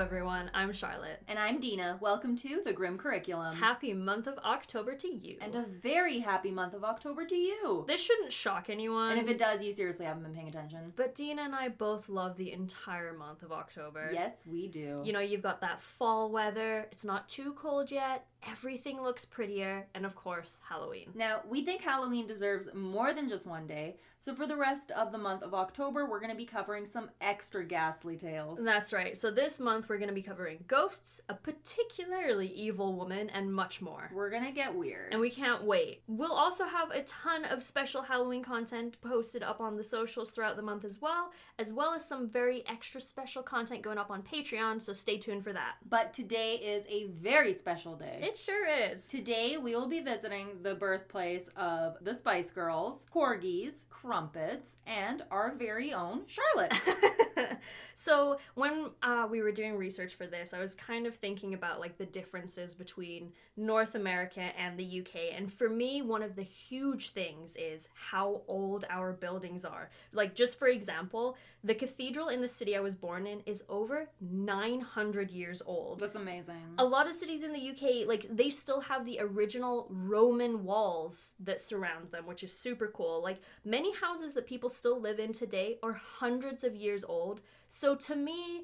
everyone, I'm Charlotte. And I'm Dina. Welcome to the Grim Curriculum. Happy month of October to you. And a very happy month of October to you. This shouldn't shock anyone. And if it does, you seriously haven't been paying attention. But Dina and I both love the entire month of October. Yes, we do. You know, you've got that fall weather, it's not too cold yet, everything looks prettier, and of course, Halloween. Now, we think Halloween deserves more than just one day, so for the rest of the month of October, we're going to be covering some extra ghastly tales. That's right. So this month, we're going to be covering ghosts, a particularly evil woman, and much more. We're going to get weird. And we can't wait. We'll also have a ton of special Halloween content posted up on the socials throughout the month as well as some very extra special content going up on Patreon, so stay tuned for that. But today is a very special day. It sure is. Today, we will be visiting the birthplace of the Spice Girls, Corgis, Crumpets, and our very own Charlotte. So when we were doing research for this, I was kind of thinking about like the differences between North America and the UK. And for me, one of the huge things is how old our buildings are. Like, just for example, the cathedral in the city I was born in is over 900 years old. That's amazing. A lot of cities in the UK, like, they still have the original Roman walls that surround them, which is super cool. Like, many houses that people still live in today are hundreds of years old. So to me,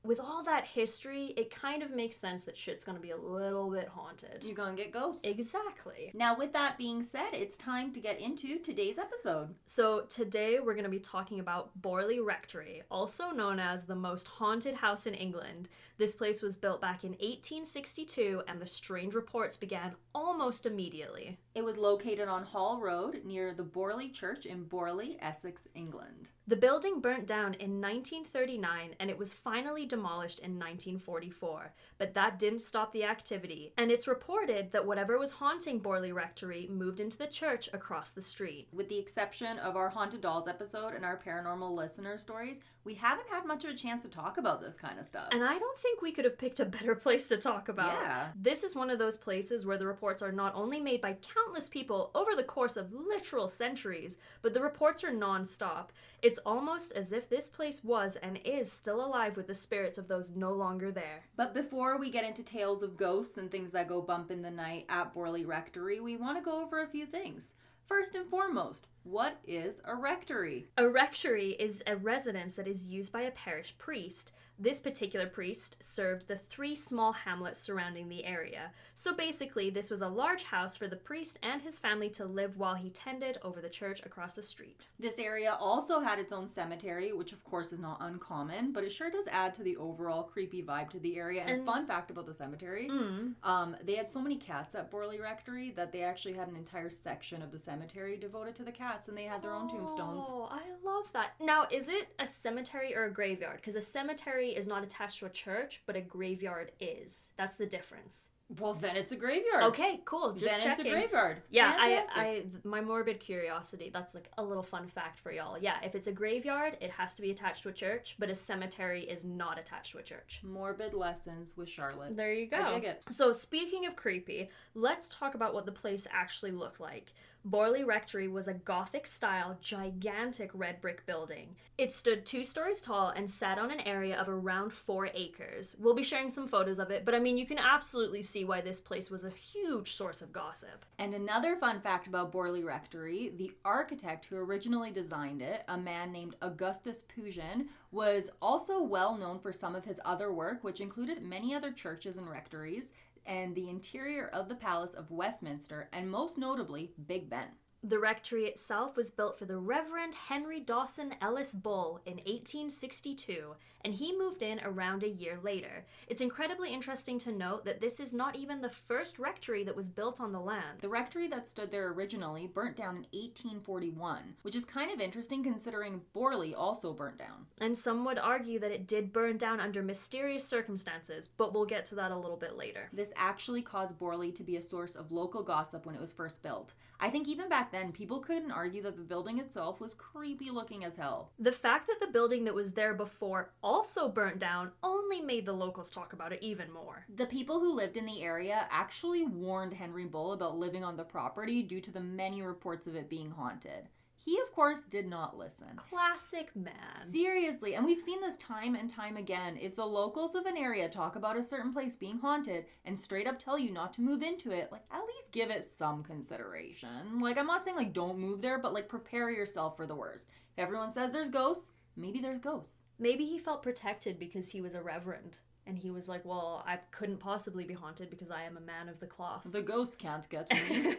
with all that history, it kind of makes sense that shit's gonna be a little bit haunted. You're gonna get ghosts. Exactly. Now, with that being said, it's time to get into today's episode. So today we're gonna be talking about Borley Rectory, also known as the most haunted house in England. This place was built back in 1862, and the strange reports began almost immediately. It was located on Hall Road near the Borley Church in Borley, Essex, England. The building burnt down in 1939, and it was finally demolished in 1944, but that didn't stop the activity, and it's reported that whatever was haunting Borley Rectory moved into the church across the street. With the exception of our Haunted Dolls episode and our paranormal listener stories, we haven't had much of a chance to talk about this kind of stuff. And I don't think we could have picked a better place to talk about. Yeah. This is one of those places where the reports are not only made by countless people over the course of literal centuries, but the reports are non-stop. It's almost as if this place was and is still alive with the spirits of those no longer there. But before we get into tales of ghosts and things that go bump in the night at Borley Rectory, we want to go over a few things. First and foremost, what is a rectory? A rectory is a residence that is used by a parish priest. This particular priest served the 3 small hamlets surrounding the area. So basically, this was a large house for the priest and his family to live while he tended over the church across the street. This area also had its own cemetery, which of course is not uncommon, but it sure does add to the overall creepy vibe to the area. And fun fact about the cemetery, they had so many cats at Borley Rectory that they actually had an entire section of the cemetery devoted to the cats, and they had their own tombstones. Oh, I love that. Now, is it a cemetery or a graveyard? Because a cemetery is not attached to a church, but a graveyard is. That's the difference. Well, then it's a graveyard. Okay, cool. Just then checking. It's a graveyard. Yeah, I my morbid curiosity, that's like a little fun fact for y'all. Yeah, if it's a graveyard, it has to be attached to a church, but a cemetery is not attached to a church. Morbid lessons with Charlotte. There you go. I dig it. So speaking of creepy, let's talk about what the place actually looked like. Borley Rectory was a Gothic-style, gigantic red brick building. It stood 2 stories tall and sat on an area of around 4 acres. We'll be sharing some photos of it, but I mean, you can absolutely see why this place was a huge source of gossip. And another fun fact about Borley Rectory, the architect who originally designed it, a man named Augustus Pugin, was also well known for some of his other work, which included many other churches and rectories, and the interior of the Palace of Westminster, and most notably, Big Ben. The rectory itself was built for the Reverend Henry Dawson Ellis Bull in 1862, and he moved in around a year later. It's incredibly interesting to note that this is not even the first rectory that was built on the land. The rectory that stood there originally burnt down in 1841, which is kind of interesting considering Borley also burnt down. And some would argue that it did burn down under mysterious circumstances, but we'll get to that a little bit later. This actually caused Borley to be a source of local gossip when it was first built. I think even back then, people couldn't argue that the building itself was creepy looking as hell. The fact that the building that was there before also burnt down only made the locals talk about it even more. The people who lived in the area actually warned Henry Bull about living on the property due to the many reports of it being haunted. He, of course, did not listen. Classic man. Seriously, and we've seen this time and time again. If the locals of an area talk about a certain place being haunted and straight up tell you not to move into it, like, at least give it some consideration. Like, I'm not saying, like, don't move there, but, like, prepare yourself for the worst. If everyone says there's ghosts, maybe there's ghosts. Maybe he felt protected because he was a reverend. And he was like, well, I couldn't possibly be haunted because I am a man of the cloth. The ghosts can't get me.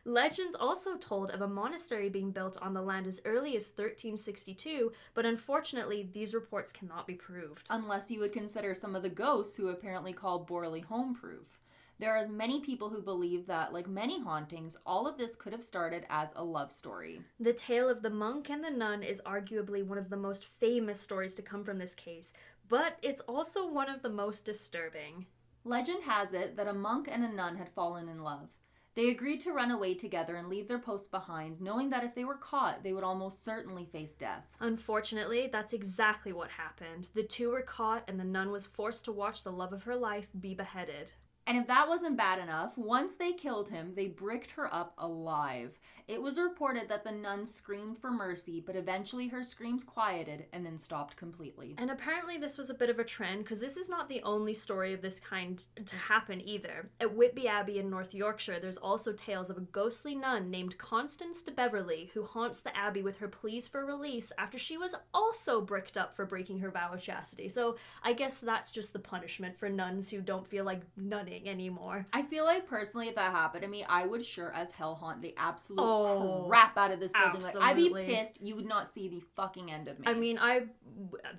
Legends also told of a monastery being built on the land as early as 1362, but unfortunately, these reports cannot be proved. Unless you would consider some of the ghosts who apparently called Borley home proof. There are many people who believe that, like many hauntings, all of this could have started as a love story. The tale of the monk and the nun is arguably one of the most famous stories to come from this case, but it's also one of the most disturbing. Legend has it that a monk and a nun had fallen in love. They agreed to run away together and leave their posts behind, knowing that if they were caught, they would almost certainly face death. Unfortunately, that's exactly what happened. The two were caught, and the nun was forced to watch the love of her life be beheaded. And if that wasn't bad enough, once they killed him, they bricked her up alive. It was reported that the nun screamed for mercy, but eventually her screams quieted and then stopped completely. And apparently this was a bit of a trend, because this is not the only story of this kind to happen either. At Whitby Abbey in North Yorkshire, there's also tales of a ghostly nun named Constance de Beverley who haunts the abbey with her pleas for release after she was also bricked up for breaking her vow of chastity. So I guess that's just the punishment for nuns who don't feel like nunning anymore. I feel like personally if that happened to me, I would sure as hell haunt the absolute crap out of this building. Absolutely. Like, I'd be pissed you would not see the fucking end of me. I mean,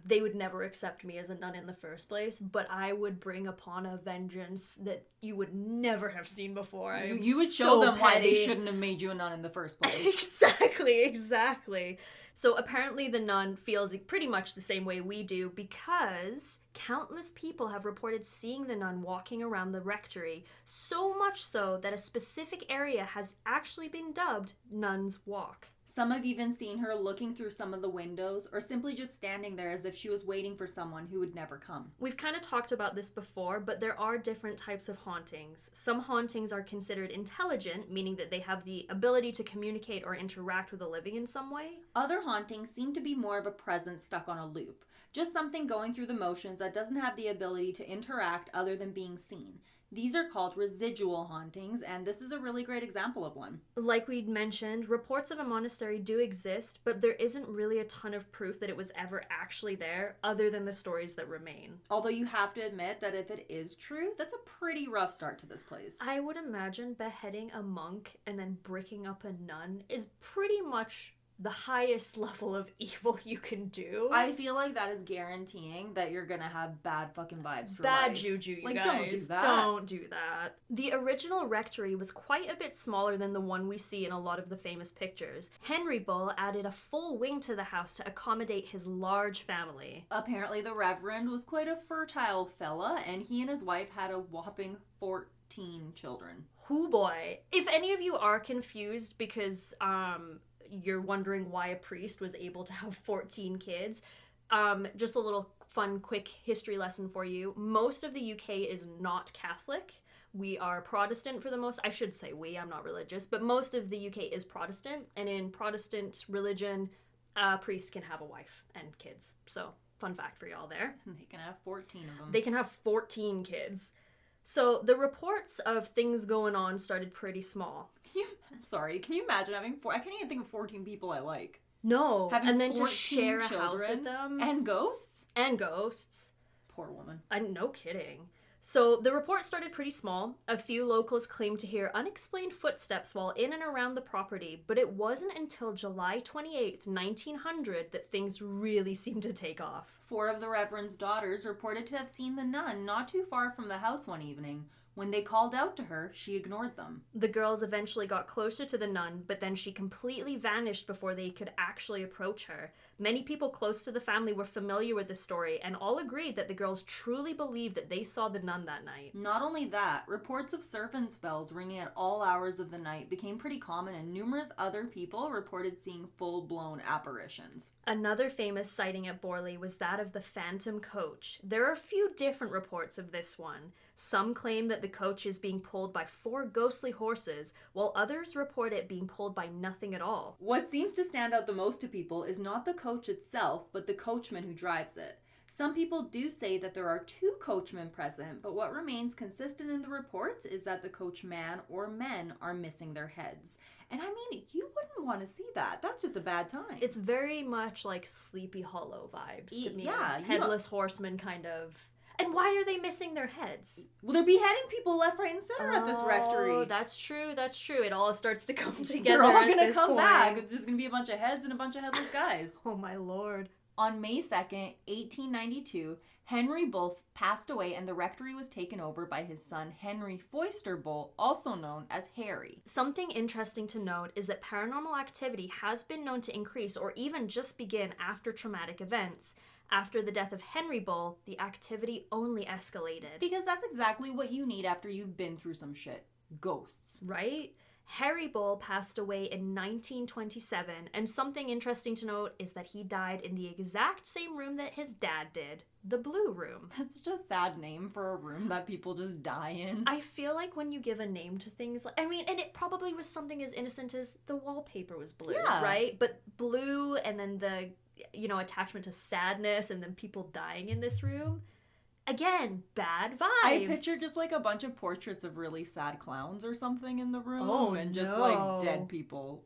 they would never accept me as a nun in the first place, but I would bring upon a vengeance that you would never have seen before. You would show them why they shouldn't have made you a nun in the first place. Exactly. So apparently the nun feels pretty much the same way we do, because countless people have reported seeing the nun walking around the rectory, so much so that a specific area has actually been dubbed Nun's Walk. Some have even seen her looking through some of the windows or simply just standing there as if she was waiting for someone who would never come. We've kind of talked about this before, but there are different types of hauntings. Some hauntings are considered intelligent, meaning that they have the ability to communicate or interact with the living in some way. Other hauntings seem to be more of a presence stuck on a loop. Just something going through the motions that doesn't have the ability to interact other than being seen. These are called residual hauntings, and this is a really great example of one. Like we'd mentioned, reports of a monastery do exist, but there isn't really a ton of proof that it was ever actually there, other than the stories that remain. Although you have to admit that if it is true, that's a pretty rough start to this place. I would imagine beheading a monk and then bricking up a nun is pretty much the highest level of evil you can do. I feel like that is guaranteeing that you're gonna have bad fucking vibes for bad life. Juju, you like, guys. don't do that. Don't do that. The original rectory was quite a bit smaller than the one we see in a lot of the famous pictures. Henry Bull added a full wing to the house to accommodate his large family. Apparently the Reverend was quite a fertile fella, and he and his wife had a whopping 14 children. Hoo boy. If any of you are confused because, you're wondering why a priest was able to have 14 kids, just a little fun, quick history lesson for you. Most of the UK is not Catholic. We are Protestant for the most, I should say we, I'm not religious, but most of the UK is Protestant, and in Protestant religion, a priest can have a wife and kids. So, fun fact for y'all there. They can have 14 of them. They can have 14 kids. So the reports of things going on started pretty small. I'm sorry, can you imagine having I can't even think of 14 people I like. No, having and then to share a house children with them. And ghosts? And ghosts. Poor woman. No kidding. So the report started pretty small. A few locals claimed to hear unexplained footsteps while in and around the property, but it wasn't until July 28th, 1900 that things really seemed to take off. 4 of the Reverend's daughters reported to have seen the nun not too far from the house one evening. When they called out to her, she ignored them. The girls eventually got closer to the nun, but then she completely vanished before they could actually approach her. Many people close to the family were familiar with the story, and all agreed that the girls truly believed that they saw the nun that night. Not only that, reports of servants' bells ringing at all hours of the night became pretty common, and numerous other people reported seeing full-blown apparitions. Another famous sighting at Borley was that of the Phantom Coach. There are a few different reports of this one. Some claim that the coach is being pulled by 4 ghostly horses, while others report it being pulled by nothing at all. What seems to stand out the most to people is not the coach itself, but the coachman who drives it. Some people do say that there are 2 coachmen present, but what remains consistent in the reports is that the coachman or men are missing their heads. And I mean, you wouldn't want to see that. That's just a bad time. It's very much like Sleepy Hollow vibes to me. Yeah. Headless horseman kind of. And why are they missing their heads? Well, they're beheading people left, right, and center at this rectory. Oh, that's true. It all starts to come together. They're all going to come point. back. It's just going to be a bunch of heads and a bunch of headless guys. Oh, my lord. On May 2nd, 1892, Henry Bull passed away and the rectory was taken over by his son Henry Foyster Bull, also known as Harry. Something interesting to note is that paranormal activity has been known to increase or even just begin after traumatic events. After the death of Henry Bull, the activity only escalated. Because that's exactly what you need after you've been through some shit. Ghosts. Right? Harry Bull passed away in 1927, and something interesting to note is that he died in the exact same room that his dad did, the Blue Room. That's such a sad name for a room that people just die in. I feel like when you give a name to things, and it probably was something as innocent as the wallpaper was blue, right? But blue, and then the, attachment to sadness, and then people dying in this room. Again, bad vibes. I picture just like a bunch of portraits of really sad clowns or something in the room. And just like dead people.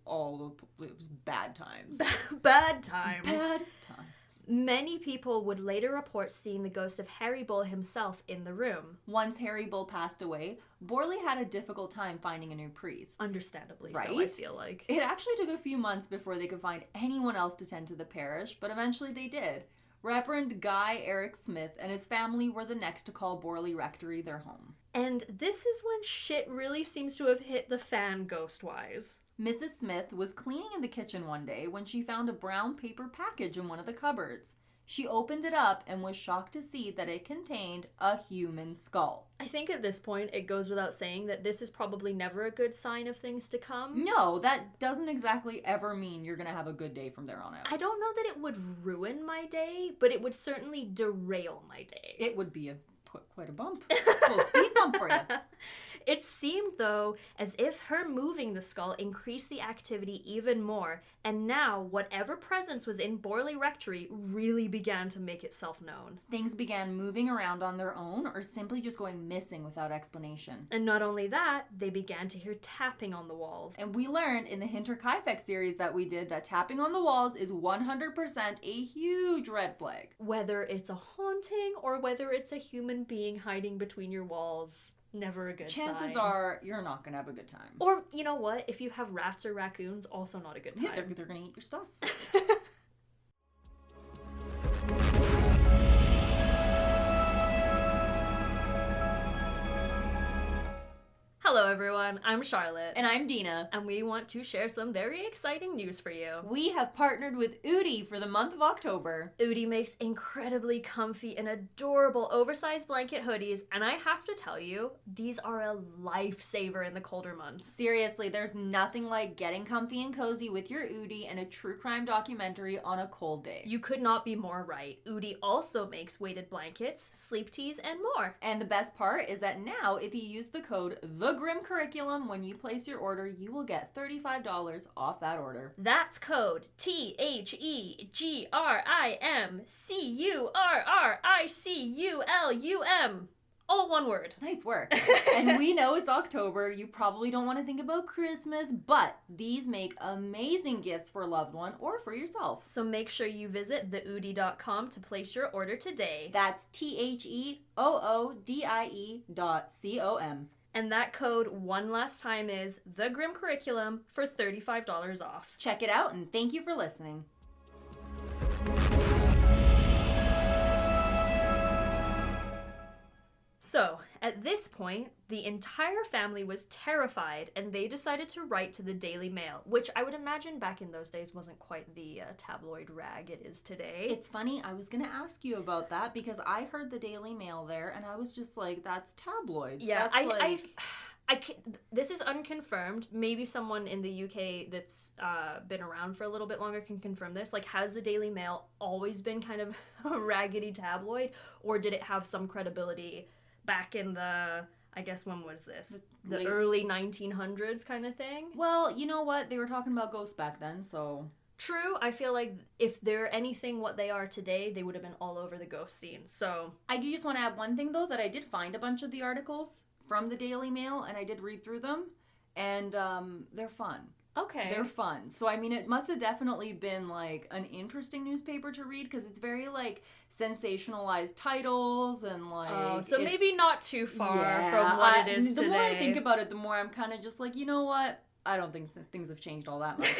It was bad times. Bad times. Bad times. Many people would later report seeing the ghost of Harry Bull himself in the room. Once Harry Bull passed away, Borley had a difficult time finding a new priest. Understandably right? So, I feel like. It actually took a few months before they could find anyone else to tend to the parish, but eventually they did. Reverend Guy Eric Smith and his family were the next to call Borley Rectory their home. And this is when shit really seems to have hit the fan ghost-wise. Mrs. Smith was cleaning in the kitchen one day when she found a brown paper package in one of the cupboards. She opened it up and was shocked to see that it contained a human skull. I think at this point it goes without saying that this is probably never a good sign of things to come. No, that doesn't exactly ever mean you're going to have a good day from there on out. I don't know that it would ruin my day, but it would certainly derail my day. It would be quite a bump. Full speed bump for you. It seemed, though, as if her moving the skull increased the activity even more, and now whatever presence was in Borley Rectory really began to make itself known. Things began moving around on their own or simply just going missing without explanation. And not only that, they began to hear tapping on the walls. And we learned in the Hinterkaifeck series that we did that tapping on the walls is 100% a huge red flag. Whether it's a haunting or whether it's a human being hiding between your walls, never a good Chances sign. are you're not going to have a good time. Or, you know what? If you have rats or raccoons, also not a good time. Yeah, they're going to eat your stuff. Hello everyone, I'm Charlotte. And I'm Dina. And we want to share some very exciting news for you. We have partnered with Udi for the month of October. Udi makes incredibly comfy and adorable oversized blanket hoodies, and I have to tell you, these are a lifesaver in the colder months. Seriously, there's nothing like getting comfy and cozy with your Udi and a true crime documentary on a cold day. You could not be more right. Udi also makes weighted blankets, sleep teas, and more. And the best part is that now, if you use the code THEGRIMCurriculum when you place your order, you will get $35 off that order. That's code THEGRIMCurriculum. All one word. Nice work. And we know it's October. You probably don't want to think about Christmas, but these make amazing gifts for a loved one or for yourself. So make sure you visit theoodie.com to place your order today. That's THEOODIE.com. And that code one last time is TheGrimCurriculum for $35 off. Check it out, and thank you for listening. So, at this point, the entire family was terrified, and they decided to write to the Daily Mail, which I would imagine back in those days wasn't quite the tabloid rag it is today. It's funny, I was going to ask you about that, because I heard the Daily Mail there, and I was just like, that's tabloids. Yeah, that's this is unconfirmed. Maybe someone in the UK that's been around for a little bit longer can confirm this. Like, has the Daily Mail always been kind of a raggedy tabloid, or did it have some credibility back in the I guess when was this? The The late- early 1900s kind of thing? Well, you know what? They were talking about ghosts back then, so... True, I feel like if they're anything what they are today, they would have been all over the ghost scene, so... I do just want to add one thing, though, that I did find a bunch of the articles from the Daily Mail, and I did read through them, and they're fun. Okay. They're fun. So, I mean, it must have definitely been, like, an interesting newspaper to read, because it's very, like, sensationalized titles, and, like... Oh, so maybe not too far from what it is the today. more I think about it, the more I'm kind of just like, you know what? I don't think things have changed all that much.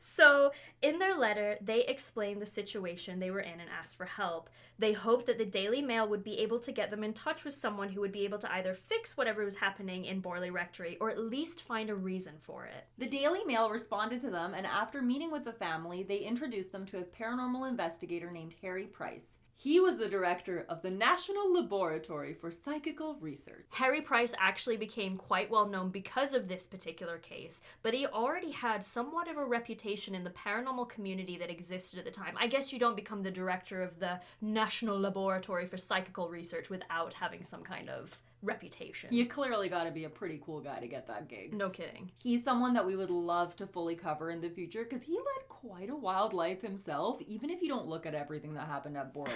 So, in their letter, they explained the situation they were in and asked for help. They hoped that the Daily Mail would be able to get them in touch with someone who would be able to either fix whatever was happening in Borley Rectory or at least find a reason for it. The Daily Mail responded to them, and after meeting with the family, they introduced them to a paranormal investigator named Harry Price. He was the director of the National Laboratory for Psychical Research. Harry Price actually became quite well known because of this particular case, but he already had somewhat of a reputation in the paranormal community that existed at the time. I guess you don't become the director of the National Laboratory for Psychical Research without having some kind of reputation. You clearly gotta be a pretty cool guy to get that gig. No kidding. He's someone that we would love to fully cover in the future because he led quite a wild life himself, even if you don't look at everything that happened at Borley.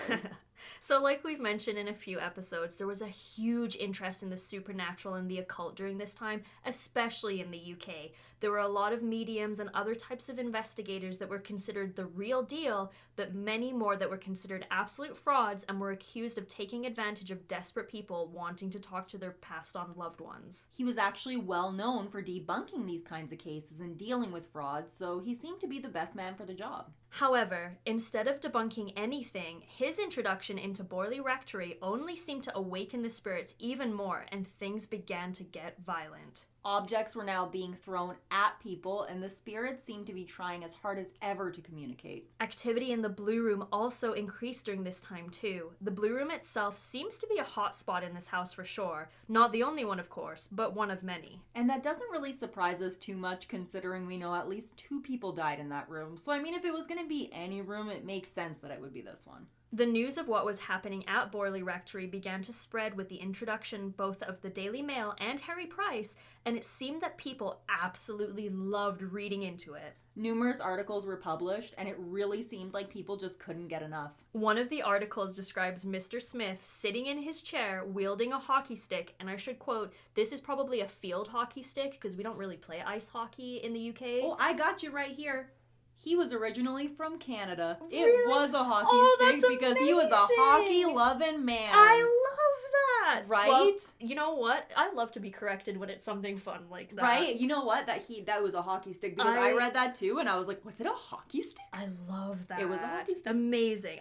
So like we've mentioned in a few episodes, there was a huge interest in the supernatural and the occult during this time, especially in the UK. There were a lot of mediums and other types of investigators that were considered the real deal, but many more that were considered absolute frauds and were accused of taking advantage of desperate people wanting to talk to their passed on loved ones. He was actually well known for debunking these kinds of cases and dealing with frauds, so he seemed to be the best man for the job. However, instead of debunking anything, his introduction into Borley Rectory only seemed to awaken the spirits even more, and things began to get violent. Objects were now being thrown at people, and the spirits seemed to be trying as hard as ever to communicate. Activity in the Blue Room also increased during this time too. The Blue Room itself seems to be a hot spot in this house for sure. Not the only one, of course, but one of many. And that doesn't really surprise us too much considering we know at least 2 people died in that room. So I mean, if it was going to be any room, it makes sense that it would be this one. The news of what was happening at Borley Rectory began to spread with the introduction both of the Daily Mail and Harry Price, and it seemed that people absolutely loved reading into it. Numerous articles were published, and it really seemed like people just couldn't get enough. One of the articles describes Mr. Smith sitting in his chair wielding a hockey stick, and I should quote, "This is probably a field hockey stick because we don't really play ice hockey in the UK." Oh, I got you right here. He was originally from Canada. Really? It was a hockey that's stick because he was a amazing. hockey-loving man. I love that! Right? Well, you know what? I love to be corrected when it's something fun like that. Right? You know what? That was a hockey stick because I read that too, and I was like, was it a hockey stick? I love that. It was a hockey stick. Amazing.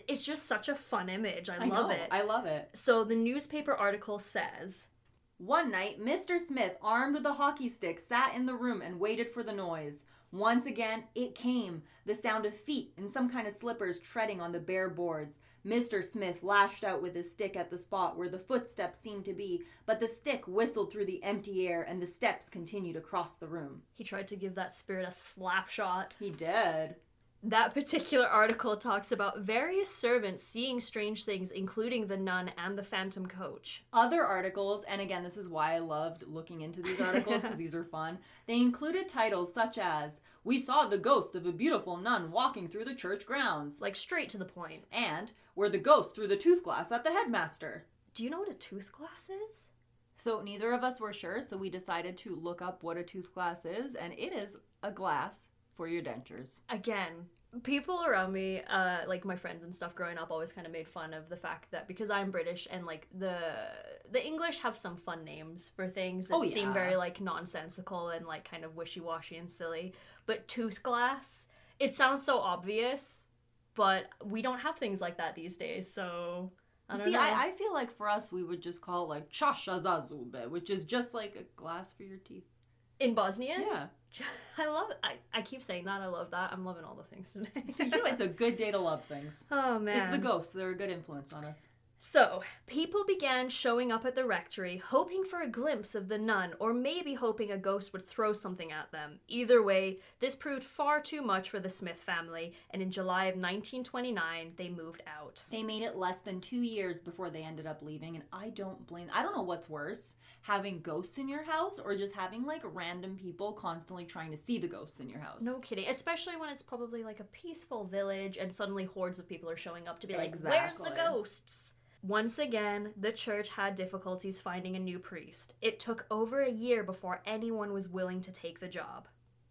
It's just such a fun image. I love know. it. I love it. So the newspaper article says, One night, Mr. Smith, armed with a hockey stick, sat in the room and waited for the noise. Once again, it came, the sound of feet and some kind of slippers treading on the bare boards. Mr. Smith lashed out with his stick at the spot where the footsteps seemed to be, but the stick whistled through the empty air and the steps continued across the room. he tried to give that spirit a slap shot. He did. That particular article talks about various servants seeing strange things, including the nun and the phantom coach. Other articles, and again, this is why I loved looking into these articles because these are fun, they included titles such as, "We saw the ghost of a beautiful nun walking through the church grounds," Like, straight to the point. and "Where the ghost threw the tooth glass at the headmaster." Do you know what a tooth glass is? So neither of us were sure, so we decided to look up what a tooth glass is, and it is a glass for your dentures. Again, people around me, like my friends and stuff growing up, always kind of made fun of the fact that because I'm British and like the English have some fun names for things that seem very like nonsensical and like kind of wishy-washy and silly. But tooth glass, it sounds so obvious, but we don't have things like that these days, so I don't know. I feel like for us we would just call it like chasha zazube, which is just like a glass for your teeth. In Bosnian? Yeah. I love it. I keep saying that. I love that. I'm loving all the things today. So, it's a good day to love things. Oh, man. It's the ghosts. They're a good influence on us. So, people began showing up at the rectory, hoping for a glimpse of the nun, or maybe hoping a ghost would throw something at them. Either way, this proved far too much for the Smith family, and in July of 1929, they moved out. They made it less than 2 years before they ended up leaving, and I don't know what's worse, having ghosts in your house or just having like random people constantly trying to see the ghosts in your house. No kidding, especially when it's probably like a peaceful village and suddenly hordes of people are showing up to be like, where's the ghosts? Once again, the church had difficulties finding a new priest. It took over a year before anyone was willing to take the job.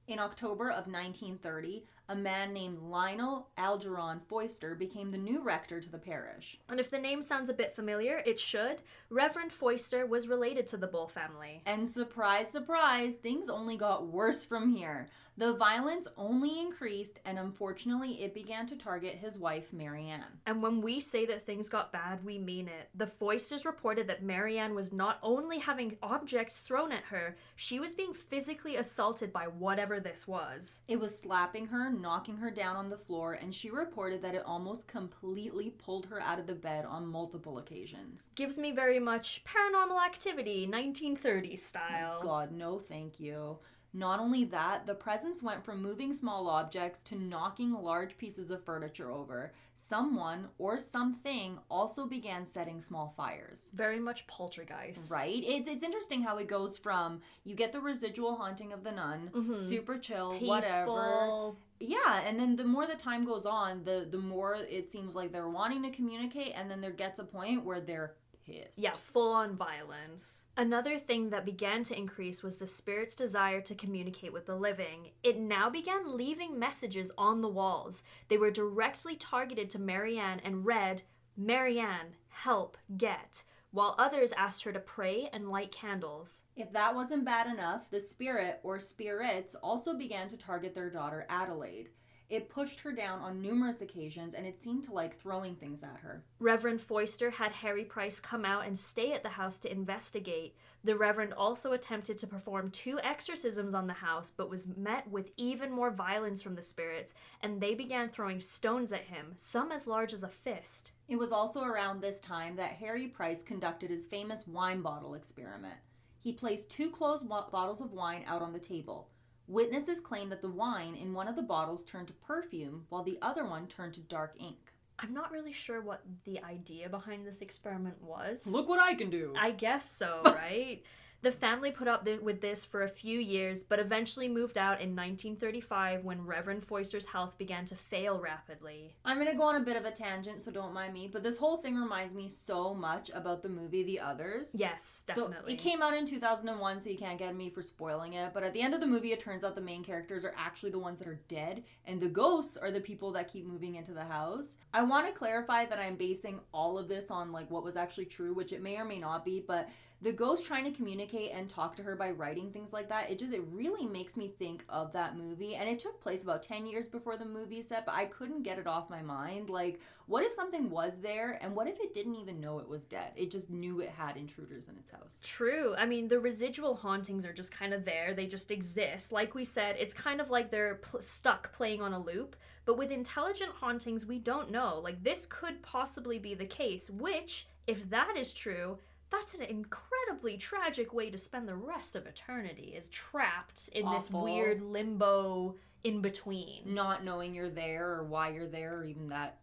In October of 1930, a man named Lionel Algernon Foyster became the new rector to the parish. And if the name sounds a bit familiar, it should. Reverend Foyster was related to the Bull family. And surprise, surprise, things only got worse from here. The violence only increased, and unfortunately, it began to target his wife, Marianne. And when we say that things got bad, we mean it. The Foysters reported that Marianne was not only having objects thrown at her, she was being physically assaulted by whatever this was. It was slapping her, knocking her down on the floor, and she reported that it almost completely pulled her out of the bed on multiple occasions. Gives me very much Paranormal Activity, 1930s style. Oh God, no thank you. Not only that, the presence went from moving small objects to knocking large pieces of furniture over. Someone or something also began setting small fires. Very much poltergeist. Right? It's interesting how it goes from, you get the residual haunting of the nun, super chill, peaceful, whatever. Yeah, and then the more the time goes on, the more it seems like they're wanting to communicate, and then there gets a point where they're pissed. Yeah, full-on violence. Another thing that began to increase was the spirit's desire to communicate with the living. It now began leaving messages on the walls. They were directly targeted to Marianne and read, "Marianne, help, get," while others asked her to pray and light candles. If that wasn't bad enough, the spirit or spirits also began to target their daughter Adelaide. It pushed her down on numerous occasions, and it seemed to like throwing things at her. Reverend Foyster had Harry Price come out and stay at the house to investigate. The Reverend also attempted to perform 2 exorcisms on the house, but was met with even more violence from the spirits, and they began throwing stones at him, some as large as a fist. It was also around this time that Harry Price conducted his famous wine bottle experiment. He placed 2 closed bottles of wine out on the table. Witnesses claim that the wine in one of the bottles turned to perfume, while the other one turned to dark ink. I'm not really sure what the idea behind this experiment was. Look what I can do! I guess so, right? The family put up with this for a few years, but eventually moved out in 1935 when Reverend Foyster's health began to fail rapidly. I'm going to go on a bit of a tangent, so don't mind me, but this whole thing reminds me so much about the movie The Others. Yes, definitely. So it came out in 2001, so you can't get me for spoiling it, but at the end of the movie, it turns out the main characters are actually the ones that are dead, and the ghosts are the people that keep moving into the house. I want to clarify that I'm basing all of this on like what was actually true, which it may or may not be, but the ghost trying to communicate and talk to her by writing things like that, it really makes me think of that movie. And it took place about 10 years before the movie set, but I couldn't get it off my mind. Like, what if something was there, and what if it didn't even know it was dead? It just knew it had intruders in its house. True. I mean, the residual hauntings are just kind of there. They just exist. Like we said, it's kind of like they're stuck playing on a loop. But with intelligent hauntings, we don't know. Like, this could possibly be the case, which, if that is true, that's an incredibly tragic way to spend the rest of eternity, is trapped in this weird limbo in between. Not knowing you're there or why you're there or even that,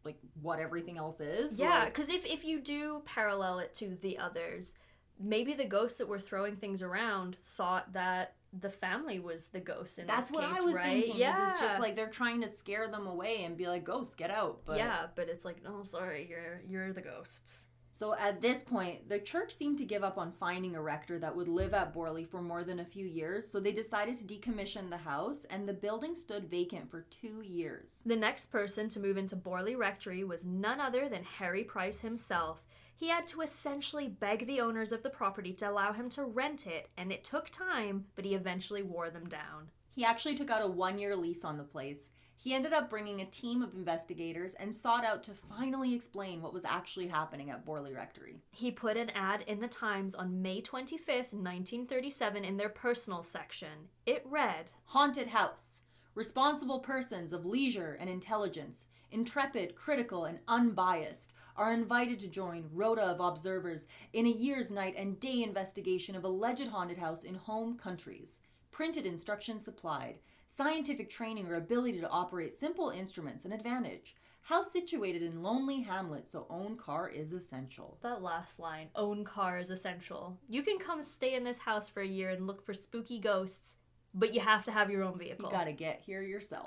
like, what everything else is. Yeah, because if you do parallel it to The Others, maybe the ghosts that were throwing things around thought that the family was the ghosts in this case, right? That's what I was thinking. Yeah. It's just like they're trying to scare them away and be like, ghosts, get out. But yeah, but it's like, no, sorry, you're the ghosts. So at this point, the church seemed to give up on finding a rector that would live at Borley for more than a few years, so they decided to decommission the house, and the building stood vacant for 2 years. The next person to move into Borley Rectory was none other than Harry Price himself. He had to essentially beg the owners of the property to allow him to rent it, and it took time, but he eventually wore them down. He actually took out a 1-year lease on the place. He ended up bringing a team of investigators and sought out to finally explain what was actually happening at Borley Rectory. He put an ad in the Times on May 25th, 1937 in their personal section. It read, "Haunted house. Responsible persons of leisure and intelligence, intrepid, critical, and unbiased, are invited to join rota of observers in a year's night and day investigation of alleged haunted house in home countries. Printed instructions supplied. Scientific training or ability to operate simple instruments an advantage. House situated in lonely hamlet, so own car is essential. That last line, own car is essential. You can come stay in this house for a year and look for spooky ghosts, but you have to have your own vehicle. You gotta get here yourself.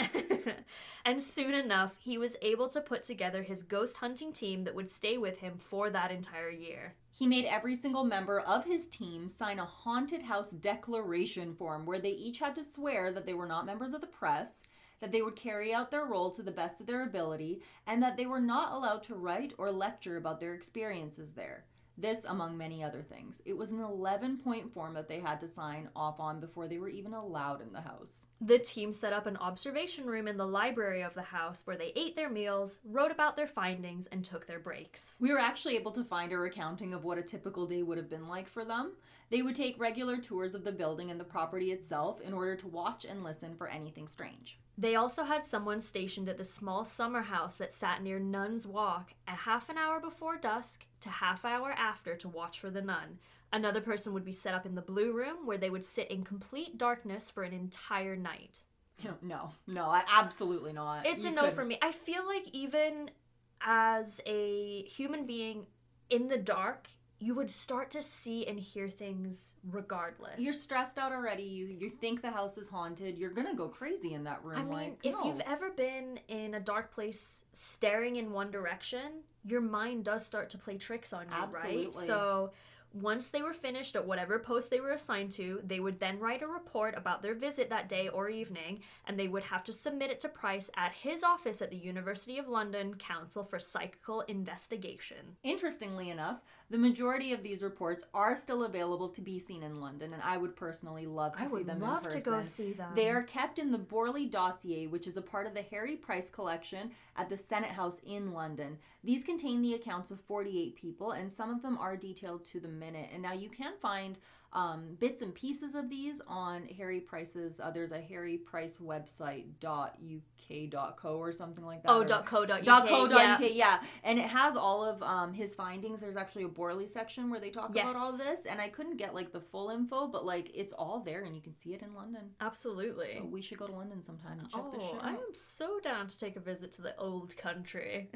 And soon enough, he was able to put together his ghost hunting team that would stay with him for that entire year. He made every single member of his team sign a haunted house declaration form where they each had to swear that they were not members of the press, that they would carry out their role to the best of their ability, and that they were not allowed to write or lecture about their experiences there. This, among many other things. It was an 11-point form that they had to sign off on before they were even allowed in the house. The team set up an observation room in the library of the house where they ate their meals, wrote about their findings, and took their breaks. We were actually able to find a recounting of what a typical day would have been like for them. They would take regular tours of the building and the property itself in order to watch and listen for anything strange. They also had someone stationed at the small summer house that sat near Nun's Walk a half an hour before dusk to half hour after to watch for the nun. Another person would be set up in the blue room where they would sit in complete darkness for an entire night. No, absolutely not. It's a no for me. I feel like even as a human being in the dark, you would start to see and hear things regardless. You're stressed out already. You think the house is haunted. You're going to go crazy in that room. I mean, if you've ever been in a dark place staring in one direction, your mind does start to play tricks on you, Absolutely. right? So once they were finished at whatever post they were assigned to, they would then write a report about their visit that day or evening, and they would have to submit it to Price at his office at the University of London Council for Psychical Investigation. Interestingly enough, the majority of these reports are still available to be seen in London, and I would personally love to see them in person. I would love to go see them. They are kept in the Borley dossier, which is a part of the Harry Price collection at the Senate House in London. These contain the accounts of 48 people, and some of them are detailed to the minute. And now you can find bits and pieces of these on Harry Price's, there's a Harry Price website, .uk.co or something like that. Oh, .co.uk. .co.uk, yeah. And it has all of his findings. There's actually a Borley section where they talk about all this, and I couldn't get the full info, but it's all there and you can see it in London. Absolutely. So we should go to London sometime and check this shit out. I am so down to take a visit to the old country.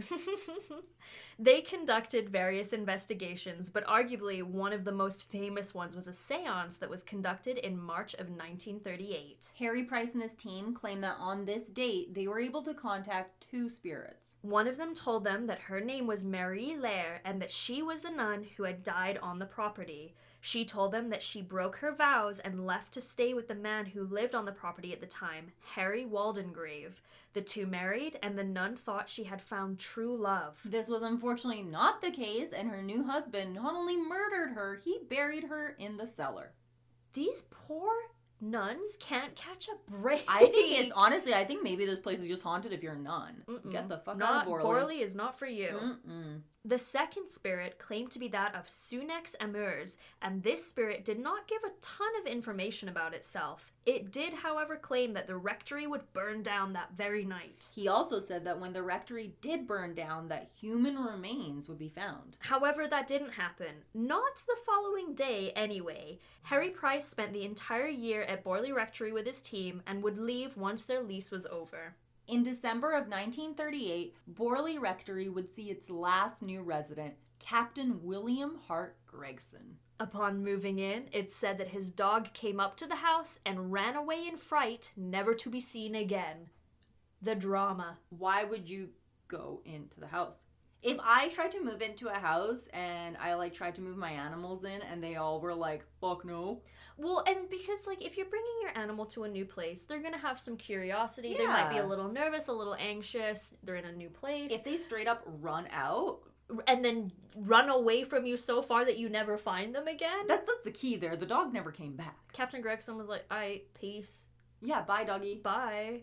They conducted various investigations, but arguably one of the most famous ones was a seance that was conducted in March of 1938. Harry Price and his team claim that on this date, they were able to contact two spirits. One of them told them that her name was Marie Lair and that she was the nun who had died on the property. She told them that she broke her vows and left to stay with the man who lived on the property at the time, Harry Waldengrave. The two married, and the nun thought she had found true love. This was unfortunately not the case, and her new husband not only murdered her, he buried her in the cellar. These poor nuns can't catch a break. I think maybe this place is just haunted if you're a nun. Get the fuck out of Borley. Borley is not for you. The second spirit claimed to be that of Sunex Amurs, and this spirit did not give a ton of information about itself. It did, however, claim that the rectory would burn down that very night. He also said that when the rectory did burn down, that human remains would be found. However, that didn't happen. Not the following day, anyway. Harry Price spent the entire year at Borley Rectory with his team and would leave once their lease was over. In December of 1938, Borley Rectory would see its last new resident, Captain William Hart Gregson. Upon moving in, it's said that his dog came up to the house and ran away in fright, never to be seen again. The drama. Why would you go into the house? If I tried to move into a house and I tried to move my animals in and they all were like, fuck no. Well, and because if you're bringing your animal to a new place, they're going to have some curiosity. Yeah. They might be a little nervous, a little anxious. They're in a new place. If they straight up run out and then run away from you so far that you never find them again. That's the key there. The dog never came back. Captain Gregson was like, peace. Yeah, bye, doggy. Bye.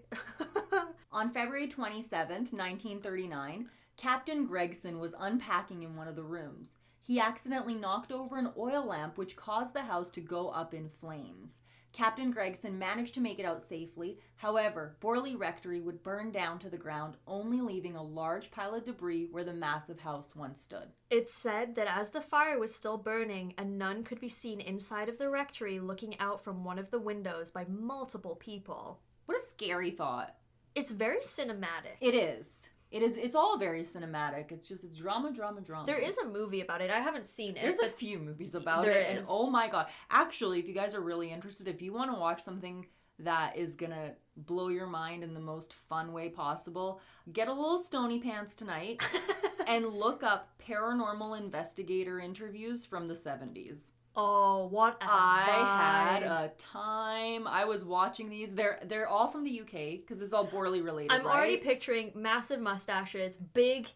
On February 27th, 1939, Captain Gregson was unpacking in one of the rooms. He accidentally knocked over an oil lamp, which caused the house to go up in flames. Captain Gregson managed to make it out safely. However, Borley Rectory would burn down to the ground, only leaving a large pile of debris where the massive house once stood. It's said that as the fire was still burning, a nun could be seen inside of the rectory looking out from one of the windows by multiple people. What a scary thought. It's very cinematic. It is. It's all very cinematic. It's drama. There is a movie about it. I haven't seen it. There's a few movies about it. And oh my god. Actually, if you guys are really interested, if you want to watch something that is gonna blow your mind in the most fun way possible, get a little stony pants tonight and look up paranormal investigator interviews from the 70s. Oh, what a I had a time. I was watching these. They're all from the UK because it's all Borley related. I'm right? already picturing massive mustaches, big,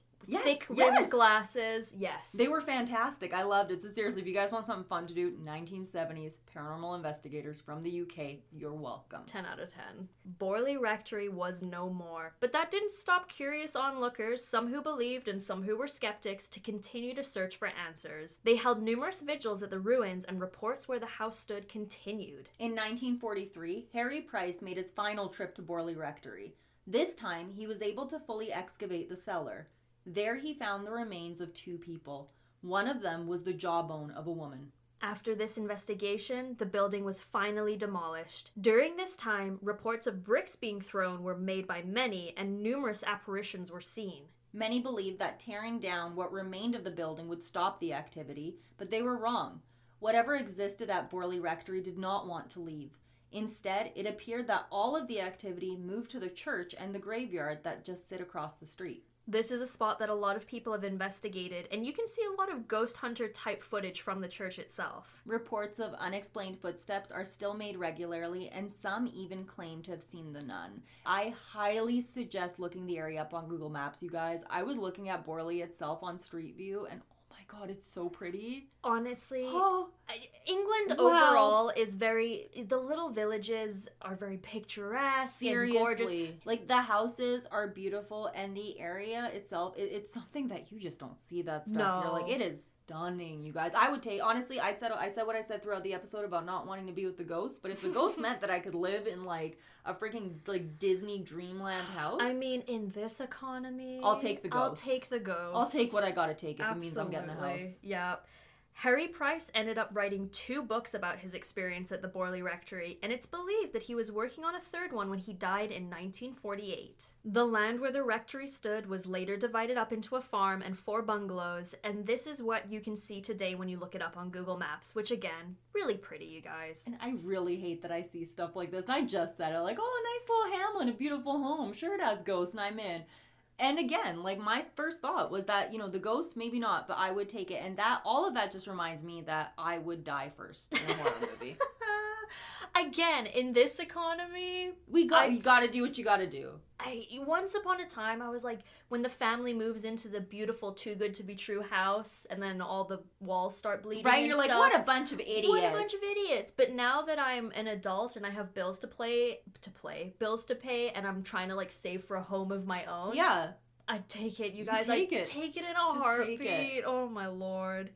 thick rimmed glasses. Yes. They were fantastic. I loved it. So seriously, if you guys want something fun to do, 1970s paranormal investigators from the UK, you're welcome. 10 out of 10. Borley Rectory was no more. But that didn't stop curious onlookers, some who believed and some who were skeptics, to continue to search for answers. They held numerous vigils at the ruins, and reports where the house stood continued. In 1943, Harry Price made his final trip to Borley Rectory. This time, he was able to fully excavate the cellar. There he found the remains of 2 people. One of them was the jawbone of a woman. After this investigation, the building was finally demolished. During this time, reports of bricks being thrown were made by many, and numerous apparitions were seen. Many believed that tearing down what remained of the building would stop the activity, but they were wrong. Whatever existed at Borley Rectory did not want to leave. Instead, it appeared that all of the activity moved to the church and the graveyard that just sit across the street. This is a spot that a lot of people have investigated, and you can see a lot of ghost hunter type footage from the church itself. Reports of unexplained footsteps are still made regularly, and some even claim to have seen the nun. I highly suggest looking the area up on Google Maps, you guys. I was looking at Borley itself on Street View, and oh my god, it's so pretty. Honestly, Oh. England Wow. overall is the little villages are very picturesque and gorgeous. Like, the houses are beautiful, and the area itself, it's something that you just don't see that stuff. No. You're like, it is stunning, you guys. I would take, honestly, I said what I said throughout the episode about not wanting to be with the ghosts, but if the ghost meant that I could live in, like, a freaking, like, Disney dreamland house. I mean, in this economy, I'll take the ghost. I'll take the ghost. I'll take what I gotta take if Absolutely. it means I'm getting a house. Yeah. Harry Price ended up writing 2 books about his experience at the Borley Rectory, and it's believed that he was working on a 3rd one when he died in 1948. The land where the rectory stood was later divided up into a farm and 4 bungalows, and this is what you can see today when you look it up on Google Maps, which again, really pretty, you guys. And I really hate that I see stuff like this, and I just said it, like, oh, a nice little hamlet, a beautiful home, sure it has ghosts, and I'm in. And again, like, my first thought was that, you know, the ghosts, maybe not, but I would take it. And that, all of that just reminds me that I would die first in a horror movie. Again, in this economy, you gotta do what you gotta do. Once upon a time, I was like, when the family moves into the beautiful Too Good to Be True house, and then all the walls start bleeding, right? And you're stuff, like, what a bunch of idiots! What a bunch of idiots! But now that I'm an adult and I have bills to pay, and I'm trying to, like, save for a home of my own. Yeah, I take it, you guys. Take I it. take it in a Just heartbeat. take it. Oh my lord.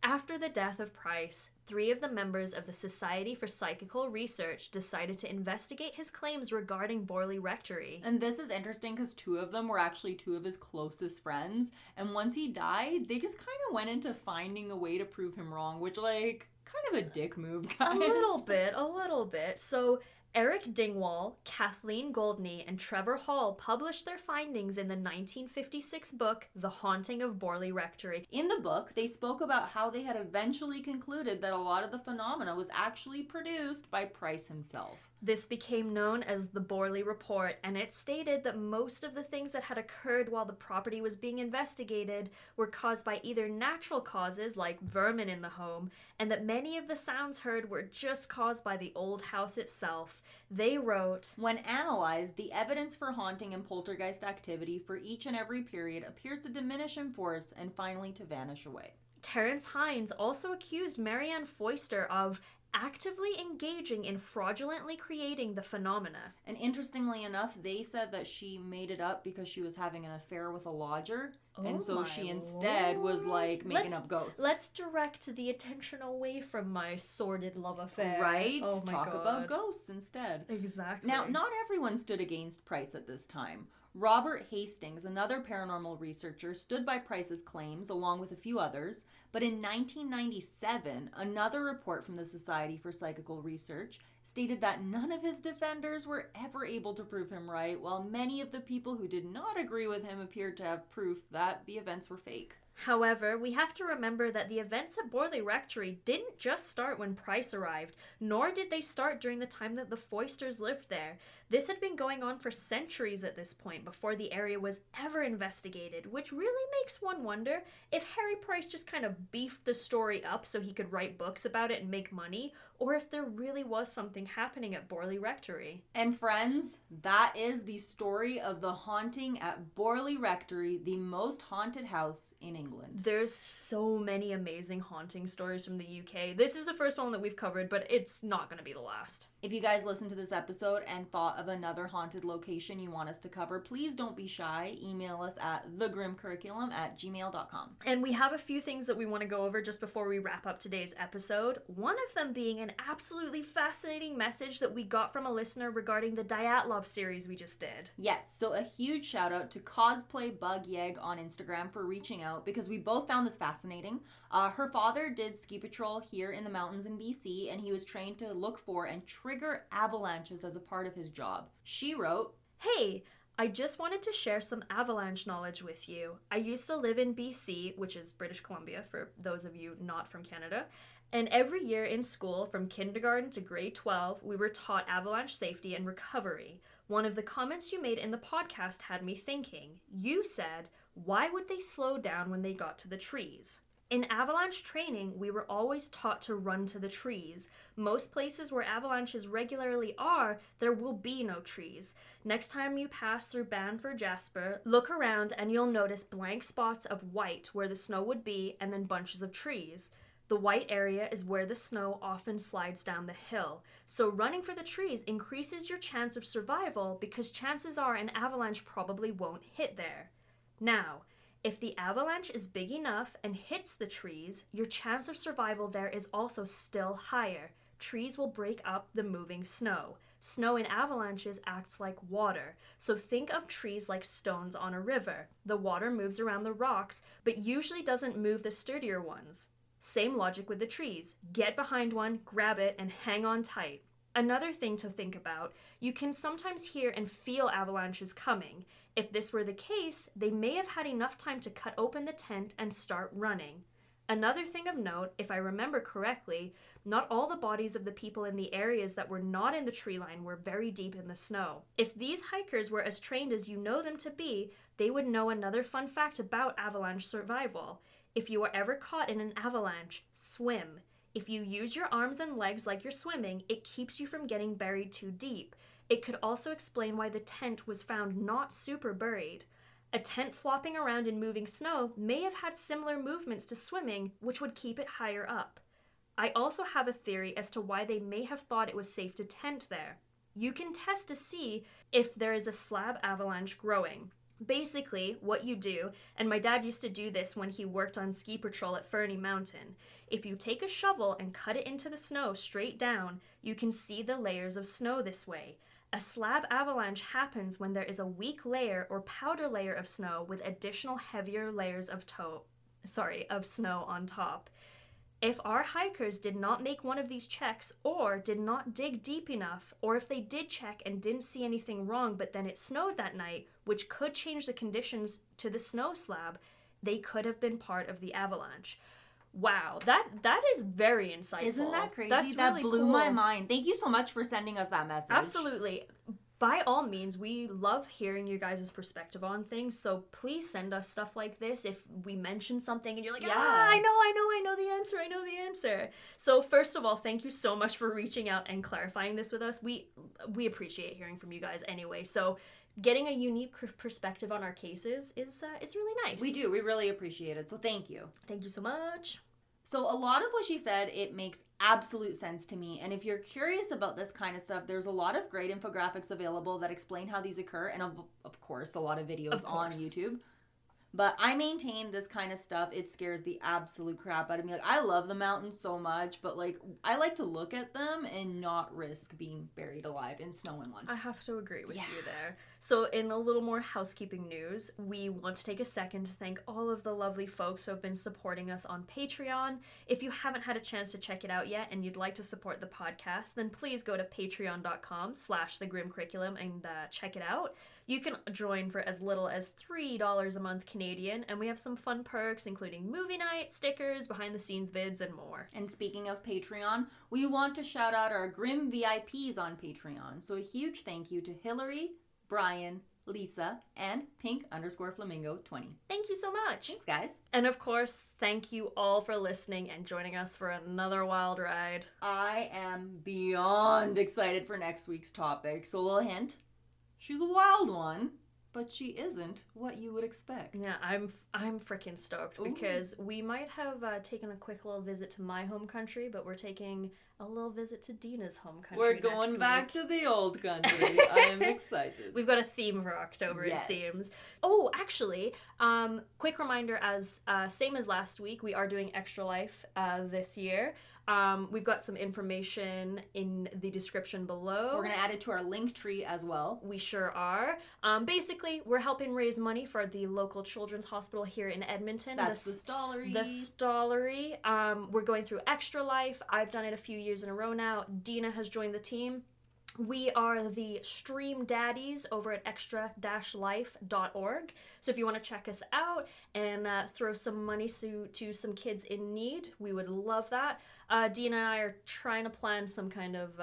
After the death of Price, 3 of the members of the Society for Psychical Research decided to investigate his claims regarding Borley Rectory. And this is interesting because 2 of them were actually 2 of his closest friends. And once he died, they just kind of went into finding a way to prove him wrong, which, like, kind of a dick move, guys. A little bit. So Eric Dingwall, Kathleen Goldney, and Trevor Hall published their findings in the 1956 book, The Haunting of Borley Rectory. In the book, they spoke about how they had eventually concluded that a lot of the phenomena was actually produced by Price himself. This became known as the Borley Report, and it stated that most of the things that had occurred while the property was being investigated were caused by either natural causes, like vermin in the home, and that many of the sounds heard were just caused by the old house itself. They wrote, when analyzed, the evidence for haunting and poltergeist activity for each and every period appears to diminish in force and finally to vanish away. Terence Hines also accused Marianne Foyster of actively engaging in fraudulently creating the phenomena. And interestingly enough, they said that she made it up because she was having an affair with a lodger. And so she instead was like making up ghosts. Let's direct the attention away from my sordid love affair. Right? Oh my Talk God. about ghosts instead. Exactly. Now, not everyone stood against Price at this time. Robert Hastings, another paranormal researcher, stood by Price's claims along with a few others, but in 1997, another report from the Society for Psychical Research stated that none of his defenders were ever able to prove him right, while many of the people who did not agree with him appeared to have proof that the events were fake. However, we have to remember that the events at Borley Rectory didn't just start when Price arrived, nor did they start during the time that the Foysters lived there. This had been going on for centuries at this point before the area was ever investigated, which really makes one wonder if Harry Price just kind of beefed the story up so he could write books about it and make money, or if there really was something happening at Borley Rectory. And friends, that is the story of the haunting at Borley Rectory, the most haunted house in England. There's so many amazing haunting stories from the UK. This is the first one that we've covered, but it's not going to be the last. If you guys listened to this episode and thought of another haunted location you want us to cover, please don't be shy. Email us at thegrimcurriculum@gmail.com. And we have a few things that we want to go over just before we wrap up today's episode. One of them being an absolutely fascinating message that we got from a listener regarding the Dyatlov series we just did. Yes, so a huge shout out to Cosplay Bug Yeg on Instagram for reaching out because we both found this fascinating. Her father did ski patrol here in the mountains in BC, and he was trained to look for and trigger avalanches as a part of his job. She wrote, "Hey, I just wanted to share some avalanche knowledge with you. I used to live in BC, which is British Columbia for those of you not from Canada, and every year in school, from kindergarten to grade 12, we were taught avalanche safety and recovery. One of the comments you made in the podcast had me thinking. You said, why would they slow down when they got to the trees? In avalanche training, we were always taught to run to the trees. Most places where avalanches regularly are, there will be no trees. Next time you pass through Banff, Jasper, look around and you'll notice blank spots of white where the snow would be and then bunches of trees. The white area is where the snow often slides down the hill. So running for the trees increases your chance of survival because chances are an avalanche probably won't hit there. Now, if the avalanche is big enough and hits the trees, your chance of survival there is also still higher. Trees will break up the moving snow. Snow in avalanches acts like water, so think of trees like stones on a river. The water moves around the rocks, but usually doesn't move the sturdier ones. Same logic with the trees. Get behind one, grab it, and hang on tight. Another thing to think about, you can sometimes hear and feel avalanches coming. If this were the case, they may have had enough time to cut open the tent and start running. Another thing of note, if I remember correctly, not all the bodies of the people in the areas that were not in the tree line were very deep in the snow. If these hikers were as trained as you know them to be, they would know another fun fact about avalanche survival. If you are ever caught in an avalanche, swim. If you use your arms and legs like you're swimming, it keeps you from getting buried too deep. It could also explain why the tent was found not super buried. A tent flopping around in moving snow may have had similar movements to swimming, which would keep it higher up. I also have a theory as to why they may have thought it was safe to tent there. You can test to see if there is a slab avalanche growing. Basically, what you do, and my dad used to do this when he worked on ski patrol at Ferny Mountain, if you take a shovel and cut it into the snow straight down, you can see the layers of snow this way. A slab avalanche happens when there is a weak layer or powder layer of snow with additional heavier layers of snow on top. If our hikers did not make one of these checks or did not dig deep enough, or if they did check and didn't see anything wrong but then it snowed that night, which could change the conditions to the snow slab, they could have been part of the avalanche. Wow, that is very insightful. Isn't that crazy? That's that really blew cool. my mind. Thank you so much for sending us that message. Absolutely. By all means, we love hearing your guys' perspective on things, so please send us stuff like this if we mention something and you're like, I know the answer. So first of all, thank you so much for reaching out and clarifying this with us. We appreciate hearing from you guys anyway, so getting a unique perspective on our cases is it's really nice. We do. We really appreciate it, so thank you. Thank you so much. So a lot of what she said, it makes absolute sense to me. And if you're curious about this kind of stuff, there's a lot of great infographics available that explain how these occur. And of course, a lot of videos on YouTube. But I maintain this kind of stuff, it scares the absolute crap out of me. Like, I love the mountains so much, but, like, I like to look at them and not risk being buried alive in snow in one. I have to agree with you there. So in a little more housekeeping news, we want to take a second to thank all of the lovely folks who have been supporting us on Patreon. If you haven't had a chance to check it out yet and you'd like to support the podcast, then please go to patreon.com/thegrimcurriculum and check it out. You can join for as little as $3 a month Canadian, and we have some fun perks, including movie night, stickers, behind-the-scenes vids, and more. And speaking of Patreon, we want to shout out our Grim VIPs on Patreon. So a huge thank you to Hillary, Brian, Lisa, and Pink_Flamingo20. Thank you so much. Thanks, guys. And of course, thank you all for listening and joining us for another wild ride. I am beyond excited for next week's topic. So a little hint. She's a wild one, but she isn't what you would expect. Yeah, I'm freaking stoked because we might have taken a quick little visit to my home country, but we're taking a little visit to Dina's home country. We're going back to the old country. I am excited. We've got a theme for October, it seems. Oh, actually, quick reminder, as same as last week, we are doing Extra Life this year. We've got some information in the description below. We're going to add it to our link tree as well. We sure are. Basically, we're helping raise money for the local children's hospital here in Edmonton. That's the Stollery. The Stollery. We're going through Extra Life. I've done it a few years in a row now. Dina has joined the team. We are the Stream Daddies over at extra-life.org. So if you want to check us out and throw some money to some kids in need, we would love that. Dina and I are trying to plan some kind of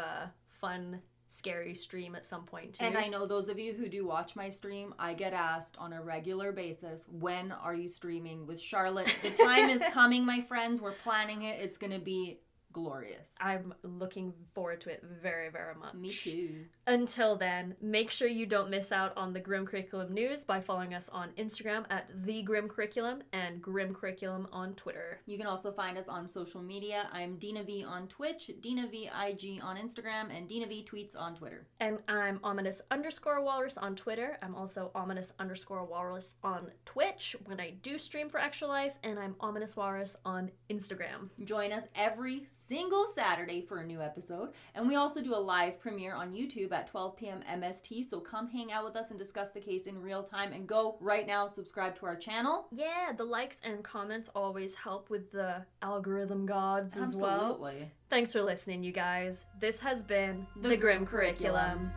fun, scary stream at some point too. And I know those of you who do watch my stream, I get asked on a regular basis, when are you streaming with Charlotte? The time is coming, my friends. We're planning it. It's going to be glorious. I'm looking forward to it very, very much. Me too. Until then, make sure you don't miss out on the Grim Curriculum news by following us on Instagram at The Grim Curriculum and Grim Curriculum on Twitter. You can also find us on social media. I'm Dina V on Twitch, Dina V IG on Instagram, and Dina V Tweets on Twitter. And I'm ominous_walrus on Twitter. I'm also ominous_walrus on Twitch when I do stream for Extra Life, and I'm ominous walrus on Instagram. Join us every single Saturday for a new episode, and we also do a live premiere on YouTube at 12 p.m. MST, so come hang out with us and discuss the case in real time, and go right now subscribe to our channel. Yeah, the likes and comments always help with the algorithm gods as well. Absolutely. Thanks for listening, you guys. This has been The Grim Curriculum.